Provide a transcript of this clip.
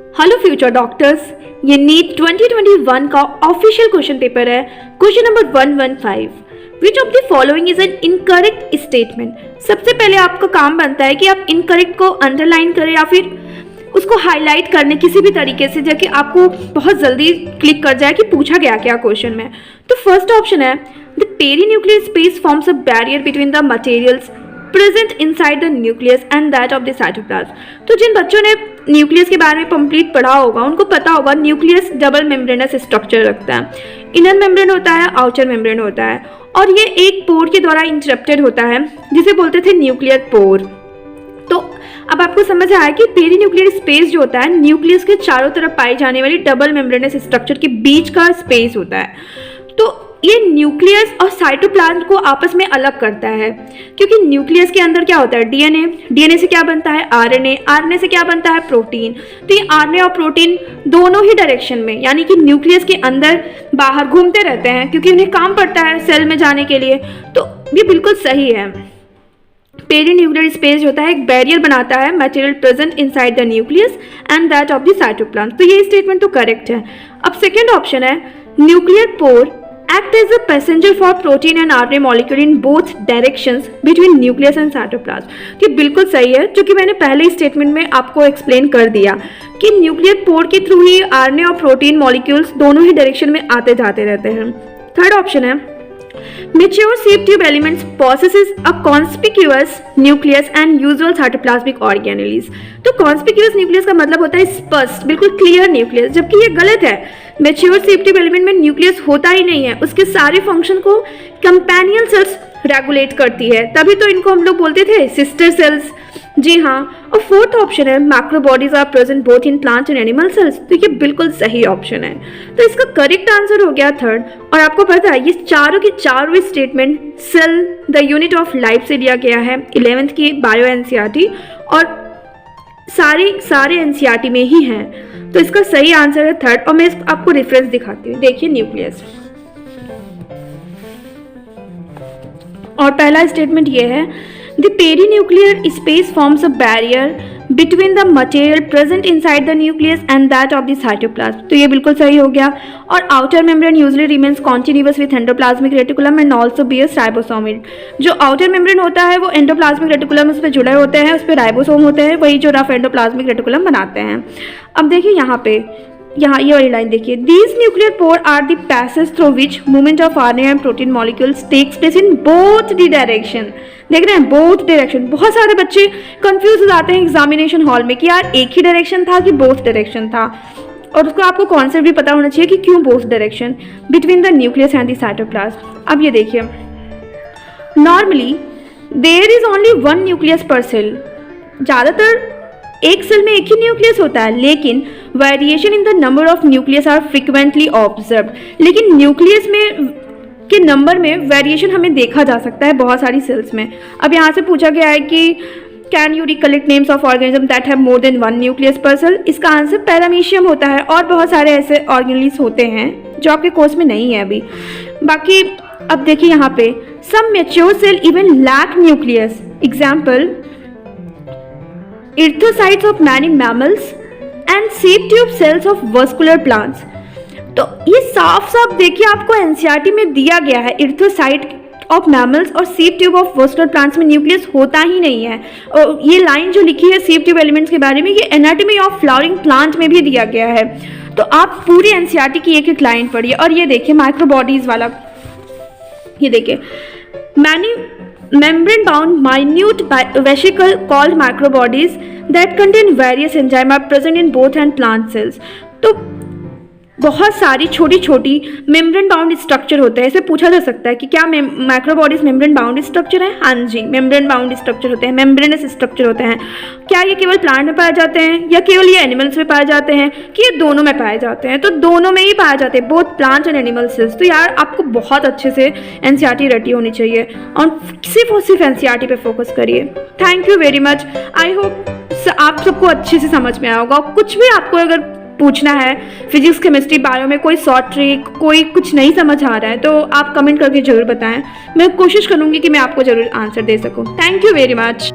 Hello future doctors, ये NEET 2021 का official question paper है। Question number 115, which of the following is an incorrect statement. सबसे पहले आपका काम बनता है कि आप इनकरेक्ट को अंडरलाइन करें या फिर उसको हाईलाइट करने किसी भी तरीके से, जो कि आपको बहुत जल्दी क्लिक कर जाए कि पूछा गया क्या क्वेश्चन में। तो फर्स्ट ऑप्शन है, the perinuclear space forms a barrier between the materials present inside the nucleus and that of the cytoplasm. तो जिन बच्चों ने न्यूक्लियस के बारे में कंप्लीट पढ़ा होगा उनको पता होगा न्यूक्लियस डबल मेम्ब्रेनस स्ट्रक्चर रखता है। इनर मेम्ब्रेन होता है, आउटर मेम्ब्रेन होता है, और ये एक पोर के द्वारा इंटरप्टेड होता है जिसे बोलते थे न्यूक्लियर पोर। तो अब आपको समझ आया कि पेरीन्यूक्लियर स्पेस जो होता है न्यूक्लियस के चारों तरफ पाई जाने वाली डबल मेम्ब्रेनस स्ट्रक्चर के बीच का स्पेस होता है। तो ये न्यूक्लियस और साइटोप्लाज्म को आपस में अलग करता है, क्योंकि न्यूक्लियस के अंदर क्या होता है, डीएनए, डीएनए से क्या बनता है, आरएनए, आरएनए से क्या बनता है, प्रोटीन। तो ये आरएनए और प्रोटीन दोनों ही डायरेक्शन में, यानी कि न्यूक्लियस के अंदर बाहर घूमते रहते हैं, क्योंकि उन्हें काम पड़ता है सेल में जाने के लिए। तो ये बिल्कुल सही है। पेरीन्यूक्लियर स्पेस होता है एक बैरियर बनाता है material present inside the nucleus and that of the cytoplasm. तो ये स्टेटमेंट तो करेक्ट है। अब सेकेंड ऑप्शन है, nuclear pore act as a passenger for protein and RNA molecule in both directions between nucleus and cytoplasm। तो ये बिल्कुल सही है, जो कि मैंने पहले स्टेटमेंट में आपको एक्सप्लेन कर दिया कि न्यूक्लियर पोर के थ्रू ही आरएनए और प्रोटीन मॉलिक्यूल्स दोनों ही डायरेक्शन में आते जाते रहते हैं। थर्ड ऑप्शन है, mature sieve tube elements possesses a conspicuous nucleus and usual cytoplasmic organelles। तो conspicuous nucleus का मतलब होता है स्पष्ट, बिल्कुल क्लियर न्यूक्लियस, जबकि ये गलत है। मेच्योर sieve tube एलिमेंट में न्यूक्लियस होता ही नहीं है, उसके सारे फंक्शन को कंपेनियन सेल्स रेगुलेट करती है, तभी तो इनको हम लोग बोलते थे सिस्टर सेल्स। जी हाँ। और फोर्थ ऑप्शन है, macrobodies are present both in plant and animal cells. तो ये बिल्कुल सही ऑप्शन है। तो इसका करेक्ट आंसर हो गया थर्ड। और आपको पता है ये चारों की चारों statement cell the unit of life से लिया गया है 11th की बायो एनसीईआरटी, और सारे एनसीईआरटी में ही हैं। तो इसका सही आंसर है थर्ड। और मैं आपको रेफरेंस दिखाती हूँ, देखिए न्यूक्लियस। और पहला स्टेटमेंट ये है, the perinuclear space forms a barrier between the material present inside the nucleus and that of the cytoplasm. तो ये बिल्कुल सही हो गया। और outer membrane usually remains continuous with endoplasmic reticulum and also bears ribosome. जो आउटर मेम्ब्रेन होता है वो एंडोप्लाज्मिक रेटिकुलम उस पर जुड़े होते हैं, उस पर राइबोसोम होते हैं, वही जो रफ एंडोप्लाज्मिक रेटिकुलम बनाते हैं। अब देखिए यहाँ ये वाली लाइन देखिए, these nuclear pore are the passage through which movement of RNA and protein molecules takes place in both the direction. देख रहे हैं, बोथ डायरेक्शन। बहुत सारे बच्चे कंफ्यूज हो जाते हैं एग्जामिनेशन हॉल में कि यार एक ही डायरेक्शन था कि बोथ डायरेक्शन था, और उसको आपको कॉन्सेप्ट भी पता होना चाहिए कि क्यों both direction between the nucleus and the cytoplasm. अब ये देखिए, normally there is only one nucleus per cell. ज़्यादातर एक सेल में एक ही न्यूक्लियस होता है, लेकिन variation in the number of nucleus are frequently observed. लेकिन न्यूक्लियस में के नंबर में वेरिएशन हमें देखा जा सकता है बहुत सारी सेल्स में। अब यहाँ से पूछा गया है कि can you recollect names of organism that have more than one nucleus per cell. इसका आंसर पैरामीशियम होता है, और बहुत सारे ऐसे ऑर्गेनिल्स होते हैं जो आपके कोर्स में नहीं है अभी। बाकी अब देखिए यहाँ पे, some mature cell even lack nucleus, example erythrocytes of many mammals and sieve tube cells of vascular plants। तो ये साफ साफ देखिए आपको एनसीईआरटी में दिया गया है, इर्थ्रोसाइट ऑफ मैमल्स और sieve tube of vascular plants में न्यूक्लियस होता ही नहीं है। और ये लाइन जो लिखी है सीव ट्यूब एलिमेंट्स के बारे में, ये एनाटॉमी ऑफ फ्लावरिंग प्लांट में भी दिया गया है। तो आप पूरी एनसीईआरटी की एक एक लाइन पढ़िए। और ये देखिए माइक्रोबॉडीज वाला, ये देखिए, many membrane bound minute vesicle called microbodies that contain various enzymes are present in both and plant cells। तो बहुत सारी छोटी छोटी मेम्ब्रेन बाउंड स्ट्रक्चर होते हैं। इसे पूछा जा सकता है कि क्या माइक्रोबॉडीज मेम्ब्रेन बाउंड स्ट्रक्चर है? हाँ जी, मेम्ब्रेन बाउंड स्ट्रक्चर होते हैं, मेम्ब्रेनस स्ट्रक्चर होते हैं। क्या ये केवल प्लांट में पाए जाते हैं या केवल ये एनिमल्स में पाए जाते हैं कि ये दोनों में पाए जाते हैं? तो दोनों में ही पाए जाते हैं, both plants and animal cells. तो यार आपको बहुत अच्छे से एनसीईआरटी रटी होनी चाहिए और सिर्फ एनसीईआरटी पे फोकस करिए। Thank you very much. I hope आप सबको अच्छे से समझ में आया होगा। कुछ भी आपको अगर पूछना है फिजिक्स, केमिस्ट्री, बायो में कोई शॉर्ट ट्रिक, कोई कुछ नहीं समझ आ रहा है, तो आप कमेंट करके ज़रूर बताएं। मैं कोशिश करूँगी कि मैं आपको ज़रूर आंसर दे सकूँ। Thank you very much.